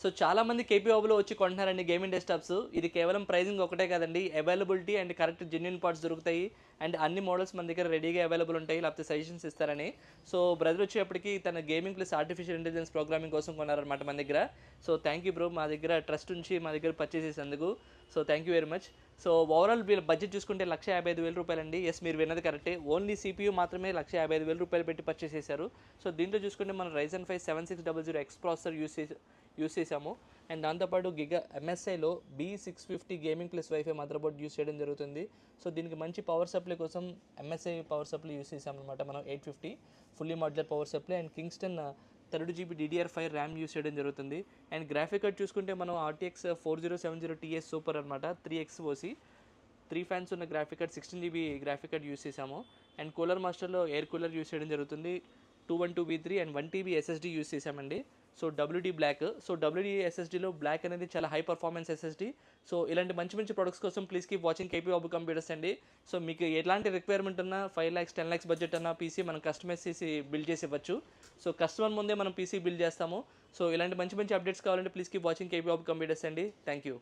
So చాలామంది KP హబ్లో వచ్చి కొంటున్నారండి gaming desktops. ఇది కేవలం ప్రైజింగ్ ఒకటే కాదండి, availability and correct genuine parts దొరుకుతాయి అండ్ అన్ని మోడల్స్ మన దగ్గర రెడీగా అవైలబుల్ ఉంటాయి, లేకపోతే సజెషన్స్ ఇస్తారని. సో బ్రదర్ వచ్చేప్పటికి తన gaming plus artificial intelligence programming కోసం కొన్నారనమాట మన దగ్గర. సో థ్యాంక్ యూ బ్రో, మా దగ్గర ట్రస్ట్ ఉంచి మా దగ్గర పర్చేస్ చేసేందుకు. So thank you very much. So overall వీళ్ళ బడ్జెట్ చూసుకుంటే 1,55,000 రూపాయలండి. ఎస్, మీరు విన్నది కరెక్టే. ఓన్లీ CPU మాత్రమే 1,55,000 రూపాయలు పెట్టి పర్చేస్ చేశారు. సో దీంట్లో చూసుకుంటే మనం Ryzen 5 7600X ప్రాసెసర్ యూస్ చేసాము అండ్ దాంతోపాటు MSIలో B650 gaming plus wifi mother board use చేయడం జరుగుతుంది. సో దీనికి మంచి పవర్ సప్లై కోసం MSI పవర్ సప్లై యూస్ చేసామన్నమాట మనం 850 fully modular power supply and Kingston 32GB DDR5 RAM use చేయడం జరుగుతుంది. అండ్ గ్రాఫిక్ కార్డ్ చూసుకుంటే మనం RTX 4070 Ti సూపర్ అనమాట, 3x OC 3 ఫ్యాన్స్ ఉన్న graphic card 16GB graphic card use చేసాము. అండ్ కూలర్ మాస్టర్లో ఎయిర్ కూలర్ యూస్ చేయడం జరుగుతుంది. 212V3 and 1TB SSD use చేసామండి. So WD black. So WD SSDలో బ్లాక్ అనేది చాలా హై పర్ఫార్మెన్స్ SSD. సో ఇలాంటి మంచి మంచి ప్రొడక్ట్స్ కోసం please keep watching KP hub computers అండి. సో మీకు ఎలాంటి రిక్వైర్మెంట్ ఉన్నా 5 lakhs 10 lakhs బడ్జెట్ అన్న PC మనం కస్టమైజ్ చేసి బిల్డ్ చేసి ఇవ్వచ్చు. సో కస్టమర్ ముందే మనం PC బిల్డ్ చేస్తాము. సో ఇలాంటి మంచి మంచి అప్డేట్స్ కావాలంటే please keep watching KP hub computers అండి. Thank you.